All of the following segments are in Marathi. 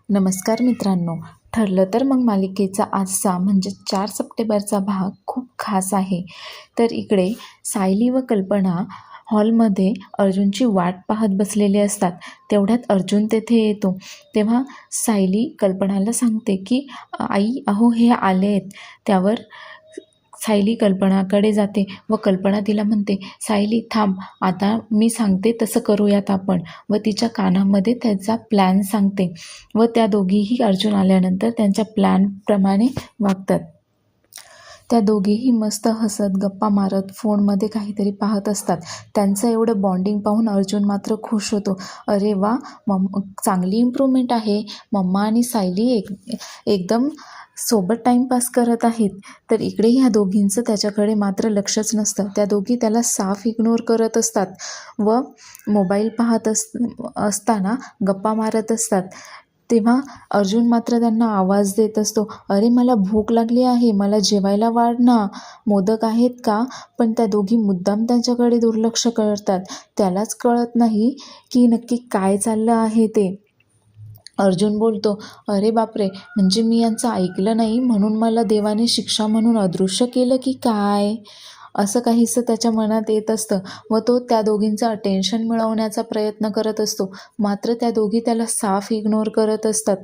नमस्कार मित्रांनो. ठरलं तर मग मालिकेचा आजचा म्हणजे 4 सप्टेंबरचा भाग खूप खास आहे. तर इकडे सायली व कल्पना हॉलमध्ये अर्जुनची वाट पाहत बसलेले असतात. तेवढ्यात अर्जुन तेथे येतो. तेव्हा सायली कल्पनाला सांगते की आई अहो हे आले आहेत. त्यावर सायली कल्पनाकडे जाते व कल्पना तिला म्हणते, सायली थांब, आता मी सांगते तसं करूयात आपण. व तिच्या कानामध्ये त्याचा प्लॅन सांगते व त्या दोघीही अर्जुन आल्यानंतर त्यांच्या प्लॅनप्रमाणे वागतात. त्या दोघीही मस्त हसत गप्पा मारत फोनमध्ये काहीतरी पाहत असतात. त्यांचं एवढं बॉन्डिंग पाहून अर्जुन मात्र खुश होतो. अरे वा, चांगली इम्प्रूव्हमेंट आहे. मम्मा आणि सायली एकदम सोबत टाईमपास करत आहेत. तर इकडे ह्या दोघींचं त्याच्याकडे मात्र लक्षच नसतं. त्या दोघी त्याला साफ इग्नोर करत असतात व मोबाईल पाहत असताना गप्पा मारत असतात. तेव्हा अर्जुन मात्र त्यांना आवाज देत असतो, अरे मला भूक लागली आहे, मला जेवायला वाढ ना, मोदक आहेत का? पण त्या दोघी मुद्दाम त्यांच्याकडे दुर्लक्ष करतात. त्यालाच कळत नाही की नक्की काय चाललं आहे ते. अर्जुन बोलतो, अरे बापरे, म्हणजे मी यांचं ऐकलं नाही म्हणून मला देवाने शिक्षा म्हणून अदृश्य केलं की काय? असं काहीसं त्याच्या मनात येत असतं व तो त्या दोघींचं अटेन्शन मिळवण्याचा प्रयत्न करत असतो. मात्र त्या दोघी त्याला साफ इग्नोर करत असतात.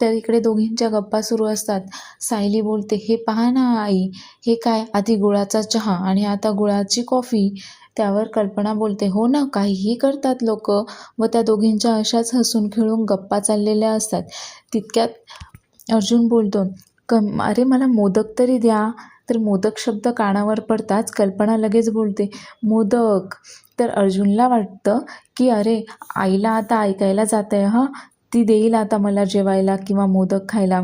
तर इकडे दोघींच्या गप्पा सुरू असतात. सायली बोलते, हे पहा ना आई, हे काय, आधी गुळाचा चहा आणि आता गुळाची कॉफी. त्यावर कल्पना बोलते, हो ना, काहीही करतात लोक. व त्या दोघींच्या अशाच हसून खेळून गप्पा चाललेल्या असतात. तितक्यात अर्जुन बोलतो, अरे मला मोदक तरी द्या. तर मोदक शब्द कानावर पडताच कल्पना लगेच बोलते, मोदक. तर अर्जुनला वाटतं की अरे आईला आता ऐकायला जात आहे, हां, ती देईल आता मला जेवायला किंवा मोदक खायला.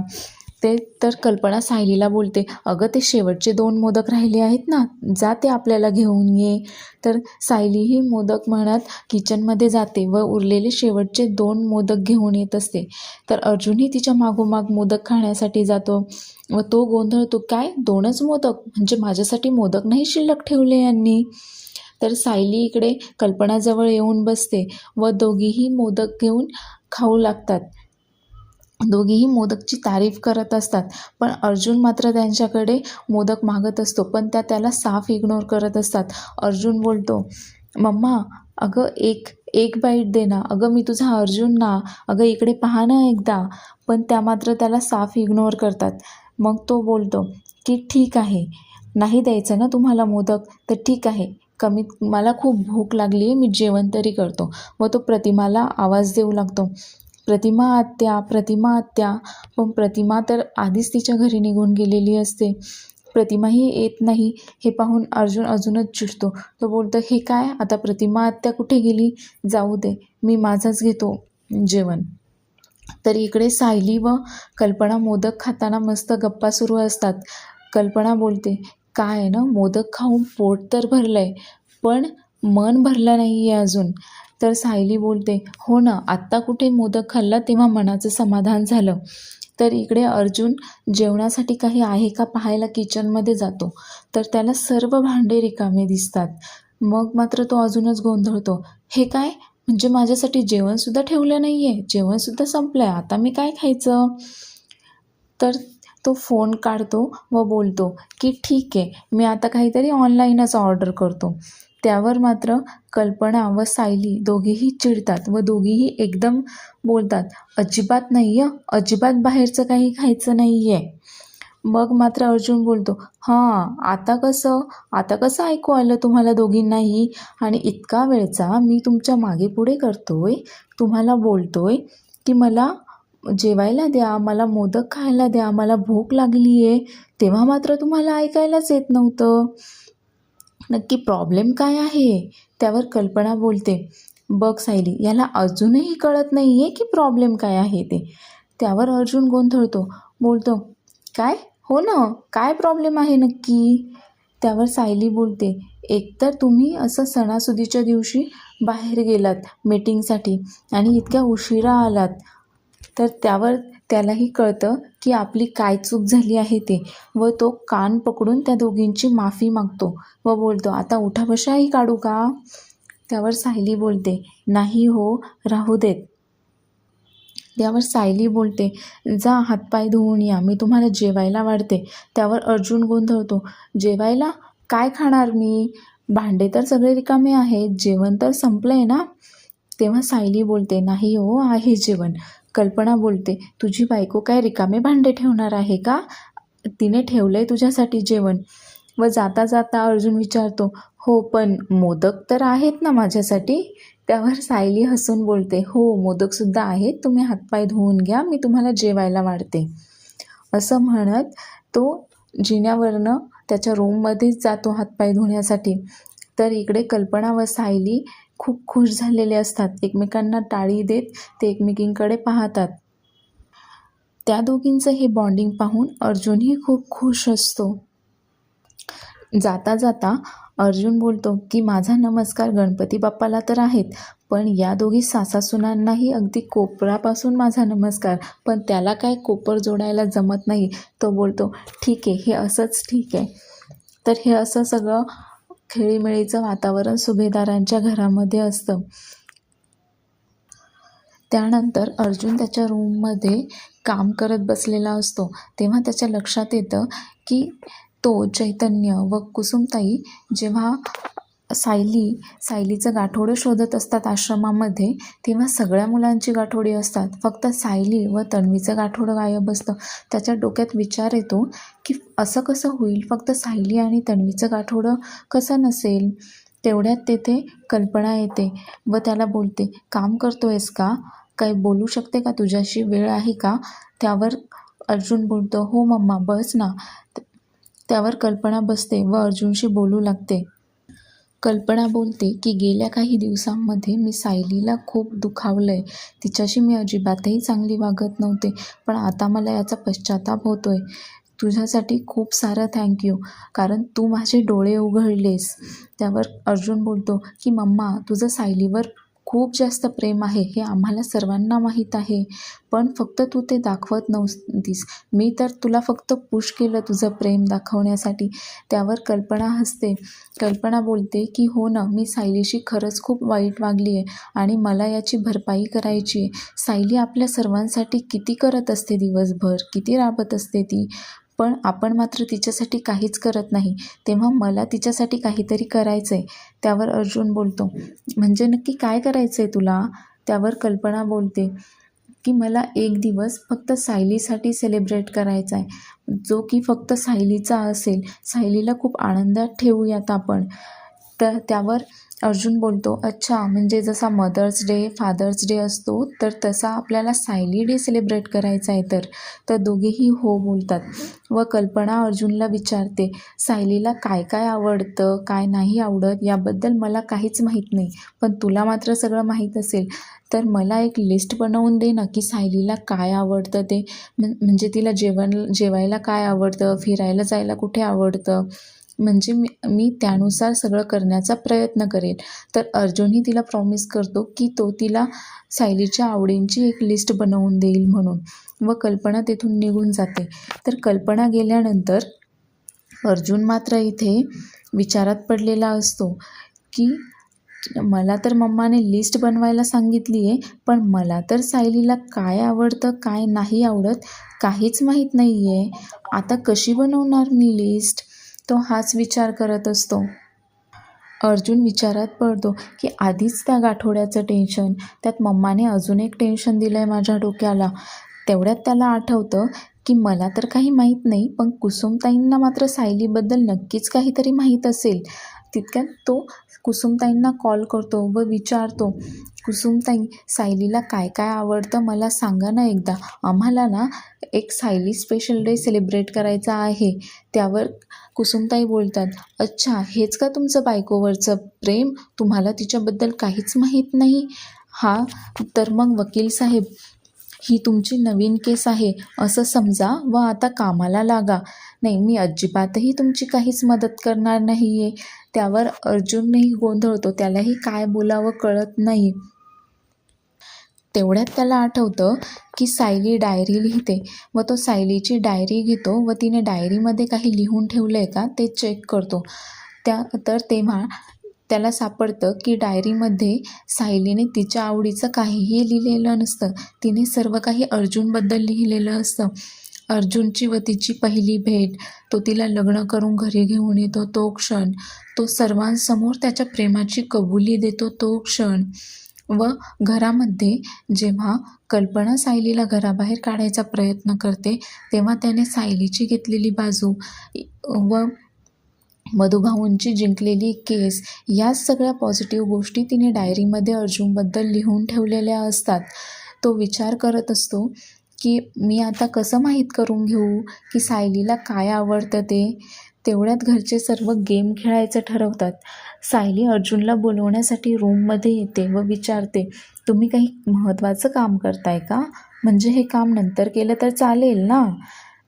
तर कल्पना सायलीला बोलते, अगं ते शेवटचे 2 मोदक राहिले आहेत ना, जा ते आपल्याला घेऊन ये. तर सायलीही मोदक म्हणत किचनमध्ये जाते व उरलेले शेवटचे 2 मोदक घेऊन येत असते. तर अर्जुनही तिच्या मागोमाग मोदक खाण्यासाठी जातो व तो गोंधळतो, काय 2च मोदक, म्हणजे माझ्यासाठी मोदक नाही शिल्लक ठेवले यांनी. तर सायली इकडे कल्पनाजवळ येऊन बसते व दोघीही मोदक घेऊन खाऊ लागतात. दोघीही मोदकची तारीफ करत असतात. पण अर्जुन मात्र त्यांच्याकडे मोदक मागत असतो, पण त्या त्याला साफ इग्नोर करत असतात. अर्जुन बोलतो, मम्मा अगं एक बाईट दे ना, अगं मी तुझा अर्जुन ना, अगं इकडे पहा ना एकदा. पण त्या मात्र त्याला साफ इग्नोर करतात. मग तो बोलतो की ठीक आहे, नाही द्यायचं ना तुम्हाला मोदक, तर ठीक आहे, मला खूप भूक लागली आहे, मी जेवण तरी करतो. व तो प्रतिमाला आवाज देऊ लागतो, प्रतिमा आत्या, प्रतिमा आत्या. पण प्रतिमा तर आधीच तिच्या घरी निघून गेलेली असते. प्रतिमाही येत नाही. हे पाहून अर्जुन अजूनच चिडतो. तो बोलतो, हे काय, आता प्रतिमा आत्या कुठे गेली? जाऊ दे, मी माझाच घेतो जेवण. तर इकडे सायली व कल्पना मोदक खाताना मस्त गप्पा सुरू असतात. कल्पना बोलते, काय आहे ना, मोदक खाऊन पोट तर भरलंय पण मन भरलं नाही आहे अजून. तर सायली बोलते, हो ना, आत्ता कुठे मोदक खाल्ला तेव्हा मनाचं समाधान झालं. तर इकडे अर्जुन जेवणासाठी काही आहे का पाहायला किचनमध्ये जातो. तर त्याला सर्व भांडे रिकामे दिसतात. मग मात्र तो अजूनच गोंधळतो, हे काय, म्हणजे माझ्यासाठी जेवणसुद्धा ठेवलं नाही आहे, जेवणसुद्धा संपलं आहे, आता मी काय खायचं? तर तो फोन काढतो व बोलतो की ठीक आहे, मी आता काहीतरी ऑनलाईनच ऑर्डर करतो. त्यावर मात्र कल्पना व सायली दोघीही चिडतात व दोघीही एकदम बोलतात, अजिबात नाही आहे, अजिबात बाहेरचं काही खायचं नाही आहे. मग मात्र अर्जुन बोलतो, हां, आता कसं ऐकू आलं तुम्हाला दोघींनाही? आणि इतका वेळचा मी तुमच्या मागे पुढे करतोय, तुम्हाला बोलतोय की मला जेवायला द्या, मला मोदक खायला द्या, मला भूक लागली आहे, तेव्हा मात्र तुम्हाला ऐकायलाच येत नव्हतं. नक्की प्रॉब्लेम काय आहे? त्यावर कल्पना बोलते, बघ सायली, याला अजूनही कळत नाही आहे की प्रॉब्लेम काय आहे ते. त्यावर अर्जुन गोंधळतो, बोलतो, काय, हो ना, काय प्रॉब्लेम आहे नक्की? त्यावर सायली बोलते, एकतर तुम्ही असं सणासुदीच्या दिवशी बाहेर गेलात मीटिंगसाठी आणि इतक्या उशिरा आलात. तर त्यावर त्यालाही कळतं की आपली काय चूक झाली आहे ते व तो कान पकडून त्या दोघींची माफी मागतो व बोलतो, आता उठाबशाही काढू का? त्यावर सायली बोलते, नाही हो, राहू देत. त्यावर सायली बोलते, जा हातपाय धुवून या, मी तुम्हाला जेवायला वाढते. त्यावर अर्जुन गोंधळतो, जेवायला? काय खाणार मी? भांडे तर सगळे रिकामे आहेत, जेवण तर संपलंय ना. तेव्हा सायली बोलते, नाही हो, आहे जेवण. कल्पना बोलते, तुझी बायको काय रिकामे भांडे ठेवणार आहे का? तिने ठेवलंय तुझ्यासाठी जेवण. व जाता जाता अर्जुन विचारतो, हो पण मोदक तर आहेत ना माझ्यासाठी? त्यावर सायली हसून बोलते, हो मोदकसुद्धा आहेत, तुम्ही हातपाय धुवून घ्या, मी तुम्हाला जेवायला वाढते. असं म्हणत तो जिन्यावरनं त्याच्या रूममध्येच जातो हातपाय धुण्यासाठी. तर इकडे कल्पना व सायली खूप खुश झालेले असतात. एकमेकांना टाळी देत ते एकमेकींकडे पाहतात. त्या दोघींचं हे बॉन्डिंग पाहून अर्जुनही खूप खुश असतो. जाता जाता अर्जुन बोलतो की माझा नमस्कार गणपती बाप्पाला तर आहेत, पण या दोघी सासासुनांनाही अगदी कोपरापासून माझा नमस्कार. पण त्याला काय कोपर जोडायला जमत नाही. तो बोलतो, ठीक आहे, हे असंच ठीक आहे. तर हे असं सगळं खेळीमेळीचं वातावरण सुभेदारांच्या घरामध्ये असतं. त्यानंतर अर्जुन त्याच्या रूममध्ये काम करत बसलेला असतो. तेव्हा त्याच्या लक्षात येतं की तो चैतन्य व कुसुमताई जेव्हा सायलीचं गाठोडं शोधत असतात आश्रमामध्ये, तेव्हा सगळ्या मुलांची गाठोडी असतात, फक्त सायली व तन्वीचं गाठोडं गायब असतं. त्याच्या डोक्यात विचार येतो की असं कसं होईल, फक्त सायली आणि तन्वीचं गाठोडं कसं नसेल. तेवढ्यात तेथे कल्पना येते व त्याला बोलते, काम करतोयस का? काही बोलू शकते का तुझ्याशी? वेळ आहे का? त्यावर अर्जुन बोलतो, हो मम्मा, बस ना. त्यावर कल्पना बसते व अर्जुनशी बोलू लागते. कल्पना बोलते की गेल्या काही दिवसांमध्ये मी सायलीला खूप दुखावलंय. तिच्याशी मी अजिबातही चांगली वागत नव्हते, पण आता मला याचा पश्चाताप होतोय. तुझ्यासाठी खूप सारं थँक्यू, कारण तू माझे डोळे उघडलेस. त्यावर अर्जुन बोलतो की मम्मा, तुझं सायलीवर खूप जास्त प्रेम आहे, हे आम्हाला सर्वांना माहीत आहे, पण फक्त तू ते दाखवत नव्हतीस. मी तर तुला फक्त पुश केलं तुझं प्रेम दाखवण्यासाठी. त्यावर कल्पना हसते. कल्पना बोलते की हो ना, मी सायलीशी खरंच खूप वाईट वागली आहे आणि मला याची भरपाई करायची आहे. सायली आपल्या सर्वांसाठी किती करत असते, दिवसभर किती राबत असते ती, पण आपण मात्र तिच्यासाठी काहीच करत नाही. तेव्हा मला तिच्यासाठी काहीतरी करायचं आहे. त्यावर अर्जुन बोलतो, म्हणजे नक्की काय करायचं आहे तुला? त्यावर कल्पना बोलते की मला एक दिवस फक्त सायलीसाठी सेलिब्रेट करायचा आहे, जो की फक्त सायलीचा असेल. सायलीला खूप आनंदात ठेवूयात आपण. तर त्यावर अर्जुन बोलतो, अच्छा, म्हणजे जसा मदर्स डे, फादर्स डे असतो, तर तसा आपल्याला सायली डे सेलिब्रेट करायचा आहे. तर दोघेही हो बोलतात व कल्पना अर्जुनला विचारते, सायलीला काय काय आवडतं, काय नाही आवडत, याबद्दल मला काहीच माहीत नाही, पण तुला मात्र सगळं माहीत असेल. तर मला एक लिस्ट बनवून दे ना, की सायलीला काय आवडतं ते, म्हणजे तिला जेवायला काय आवडतं, फिरायला जायला कुठे आवडतं, म्हणजे मी त्यानुसार सगळं करण्याचा प्रयत्न करेल. तर अर्जुनही तिला प्रॉमिस करतो की तो तिला सायलीच्या आवडींची एक लिस्ट बनवून देईल म्हणून. व कल्पना तिथून निघून जाते. तर कल्पना गेल्यानंतर अर्जुन मात्र इथे विचारात पडलेला असतो की मला तर मम्माने लिस्ट बनवायला सांगितली आहे, पण मला तर सायलीला काय आवडतं, काय नाही आवडत, काहीच माहीत नाही आहे. आता कशी बनवणार मी लिस्ट? तो हाच विचार करत असतो. अर्जुन विचारात पडतो की आधीच त्या गाठोड्याचं टेन्शन, त्यात मम्माने अजून एक टेन्शन दिलं आहे माझ्या डोक्याला. तेवढ्यात त्याला आठवतं की मला तर काही माहीत नाही, पण कुसुमताईंना मात्र सायलीबद्दल नक्कीच काहीतरी माहीत असेल. तितक्यात तो कुसुमताईंना कॉल करतो व विचारतो, कुसुमताई, सायलीला काय काय आवडतं मला सांगा ना एकदा. आम्हाला ना एक सायली स्पेशल डे सेलिब्रेट करायचा आहे. त्यावर कुसुमताई बोलतात, अच्छा, हेच का तुमचं बायकोवरचं प्रेम? तुम्हाला तिच्याबद्दल काहीच माहीत नाही? हा, तर मग वकील साहेब, ही तुमची नवीन केस आहे असं समजा व आता कामाला लागा. नाही, मी अजिबातही तुमची काहीच मदत करणार नाही आहे. त्यावर अर्जुनही गोंधळतो, त्यालाही काय बोलावं कळत नाही. तेवढ्यात त्याला आठवतं की सायली डायरी लिहिते व तो सायलीची डायरी घेतो व तिने डायरीमध्ये काही लिहून ठेवलं आहे का ते चेक करतो. तेव्हा त्याला सापडतं की डायरीमध्ये सायलीने तिच्या आवडीचं काहीही लिहिलेलं नसतं. तिने सर्व काही अर्जुनबद्दल लिहिलेलं असतं. अर्जुनची व तिची पहिली भेट, तो तिला लग्न करून घरी घेऊन येतो तो क्षण, तो सर्वांसमोर त्याच्या प्रेमाची कबुली देतो तो क्षण, व घरामध्ये जेव्हा कल्पना सायलीला घराबाहेर काढायचा प्रयत्न करते तेव्हा त्याने सायलीची घेतलेली बाजू व मधुभाऊंची जिंकलेली केस, या सगळ्या पॉझिटिव्ह गोष्टी तिने डायरीमध्ये अर्जुनबद्दल लिहून ठेवलेल्या असतात. तो विचार करत असतो की मी आता कसं माहीत करून घेऊ की सायलीला काय आवडतं ते. तेवढ्यात घरचे सर्व गेम खेळायचं ठरवतात. सायली अर्जुनला बोलवण्यासाठी रूममध्ये येते व विचारते, तुम्ही काही महत्त्वाचं काम करताय का? म्हणजे हे काम नंतर केलं तर चालेल ना?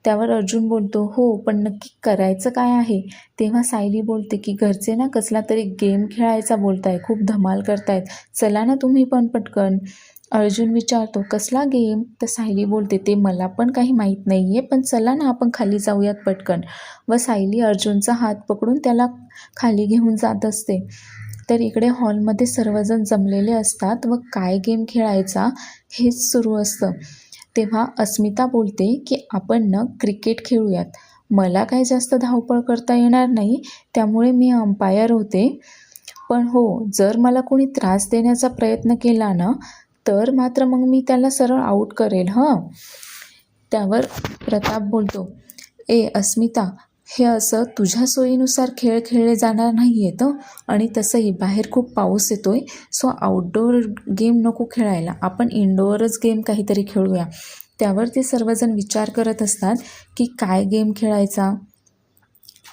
त्यावर अर्जुन बोलतो, हो, पण नक्की करायचं काय आहे? तेव्हा सायली बोलते की घरचे ना कसला तरी गेम खेळायचा बोलताय, खूप धमाल करतायत, चला ना तुम्ही पण पटकन. अर्जुन विचारतो, कसला गेम? तर सायली बोलते, ते मला पण काही माहीत नाही आहे, पण चला ना आपण खाली जाऊयात पटकन. व सायली अर्जुनचा हात पकडून त्याला खाली घेऊन जात असते. तर इकडे हॉलमध्ये सर्वजण जमलेले असतात व काय गेम खेळायचा हेच सुरू असतं. तेव्हा अस्मिता बोलते की आपण ना क्रिकेट खेळूयात. मला काही जास्त धावपळ करता येणार नाही, त्यामुळे मी अंपायर होते. पण हो, जर मला कोणी त्रास देण्याचा प्रयत्न केला ना तर मात्र मग मी त्याला सरळ आऊट करेल हं. त्यावर प्रताप बोलतो, अस्मिता, हे असं तुझ्या सोयीनुसार खेळ खेळले जाणार नाही आहेत आणि तसंही बाहेर खूप पाऊस येतोय, सो आउटडोअर गेम नको खेळायला, आपण इनडोअरच गेम काहीतरी खेळूया. त्यावर ते सर्वजण विचार करत असतात की काय गेम खेळायचा.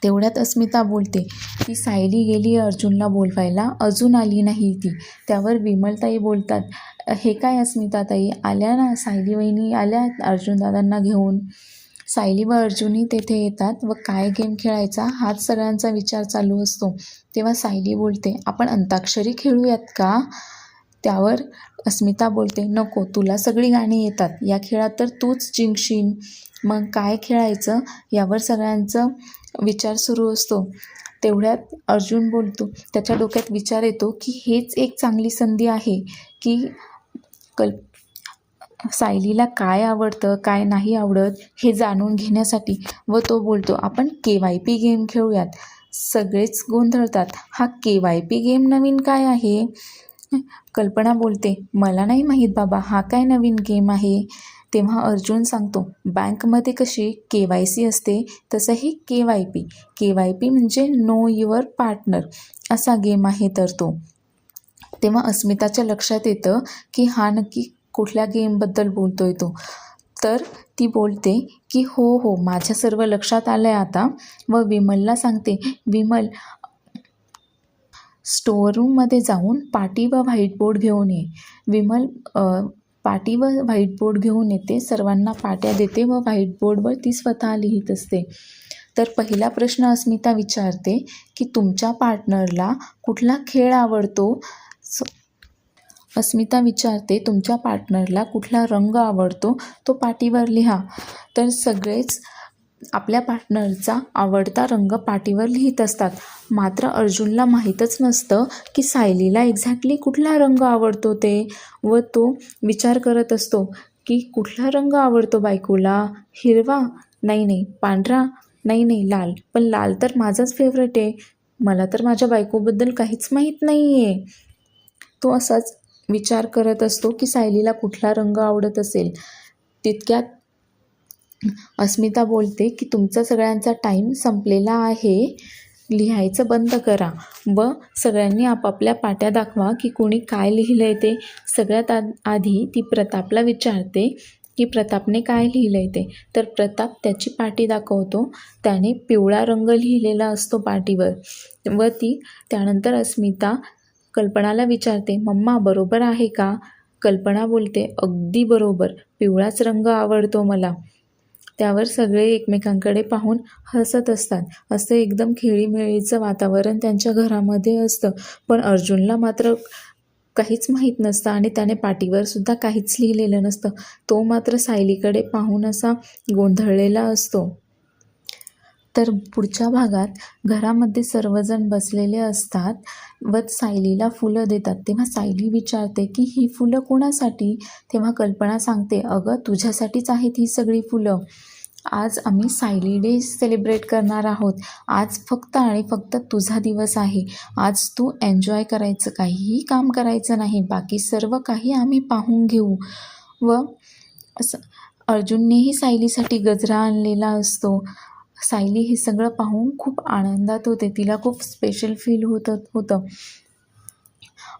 तेवढ्यात अस्मिता बोलते की सायली गेली अर्जुनला बोलवायला, अजून आली नाही ती. त्यावर विमलताई बोलतात, हे काय अस्मिताताई, आल्या ना, सायली वहिनी आल्या अर्जुनदादांना घेऊन. सायली व अर्जुनही तेथे येतात व काय गेम खेळायचा हाच सगळ्यांचा विचार चालू असतो. तेव्हा सायली बोलते, आपण अंताक्षरी खेळूयात का? त्यावर अस्मिता बोलते, नको, तुला सगळी गाणी येतात, या खेळात तर तूच जिंकशील, मग काय खेळायचं? यावर सगळ्यांचा विचार सुरू असतो. तेवढ्यात अर्जुन बोलतो, त्याच्या डोक्यात विचार येतो की हेच एक चांगली संधी आहे की सायलीला काय आवडतं काय नाही आवडत हे जाणून घेण्यासाठी. व तो बोलतो, आपण KYP गेम खेळूयात. सगळेच गोंधळतात, हा KYP गेम नवीन काय आहे? कल्पना बोलते, मला नाही माहीत बाबा, हा काय नवीन गेम आहे? तेव्हा अर्जुन सांगतो, बँकमध्ये कशी KYC असते तसं हे KYP म्हणजे नो युअर पार्टनर असा गेम आहे तर तो. तेव्हा अस्मिताच्या लक्षात येतं की हा नक्की कुठल्या गेमबद्दल बोलतोय तो. तर ती बोलते की हो, माझ्या सर्व लक्षात आलं आहे आता. व विमलला सांगते, विमल, स्टोअररूममध्ये जाऊन पाटी व व्हाईटबोर्ड घेऊन ये. विमल पाटी व व्हाईटबोर्ड घेऊन येते, सर्वांना पाट्या देते व व्हाईटबोर्डवर ती स्वतः लिहित असते. तर पहिला प्रश्न अस्मिता विचारते की तुमच्या पार्टनरला कुठला खेळ आवडतो? अस्मिता विचारते, तुमच्या पार्टनरला कुठला रंग आवडतो तो पाटीवर लिहा. तर सगळेच आपल्या पार्टनरचा आवडता रंग पाटीवर लिहित असतात. मात्र अर्जुनला माहीतच नसतं की सायलीला एक्झॅक्टली कुठला रंग आवडतो ते. व तो विचार करत असतो की कुठला रंग आवडतो बायकोला? हिरवा? नाही, पांढरा? नाही, लाल. पण लाल तर माझाच फेवरेट आहे, मला तर माझ्या बायकोबद्दल काहीच माहीत नाही आहे. तो असाच विचार करत असतो की सायलीला कुठला रंग आवडत असेल. तितक्यात अस्मिता बोलते की तुमचा सगळ्यांचा टाईम संपलेला आहे, लिहायचं बंद करा व सगळ्यांनी आपापल्या पाट्या दाखवा की कोणी काय लिहिलं आहे ते. सगळ्यात आधी ती प्रतापला विचारते की प्रतापने काय लिहिलं आहे ते. तर प्रताप त्याची पाटी दाखवतो, त्याने पिवळा रंग लिहिलेला असतो पाटीवर. व ती त्यानंतर अस्मिता कल्पनाला विचारते, मम्मा बरोबर आहे का? कल्पना बोलते, अगदी बरोबर, पिवळाच रंग आवडतो मला. त्यावर सगळे एकमेकांकडे पाहून हसत असतात. असं एकदम खेळीमेळीचं वातावरण त्यांच्या घरामध्ये असतं. पण अर्जुनला मात्र काहीच माहीत नसतं आणि त्याने पाटीवर सुद्धा काहीच लिहिलेलं नसतं. तो मात्र सायलीकडे पाहून असा गोंधळलेला असतो. तर पुढच्या भागात घरामध्ये सर्वजण बसलेले असतात व सायलीला फुलं देतात. तेव्हा सायली विचारते की ही फुलं कोणासाठी? तेव्हा कल्पना सांगते, अगं तुझ्यासाठीच आहेत ही सगळी फुलं. आज आम्ही सायली डे सेलिब्रेट करणार आहोत. आज फक्त आणि फक्त तुझा दिवस आहे. आज तू एन्जॉय करायचं, काहीही काम करायचं नाही. बाकी सर्व काही आम्ही पाहून घेऊ. व असं अर्जुननेही सायलीसाठी गजरा आणलेला असतो. सायली हे सगळं पाहून खूप आनंदात होते. तिला खूप स्पेशल फील होतं.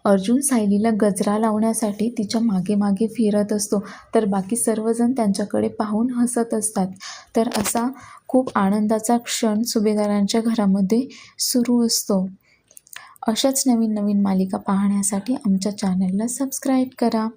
अर्जुन सायलीला गजरा लावण्यासाठी तिच्या मागे मागे फिरत असतो, तर बाकी सर्वजण त्यांच्याकडे पाहून हसत असतात. तर असा खूप आनंदाचा क्षण सुभेदारांच्या घरामध्ये सुरू असतो. अशाच नवीन नवीन मालिका पाहण्यासाठी आमच्या चॅनलला सबस्क्राईब करा.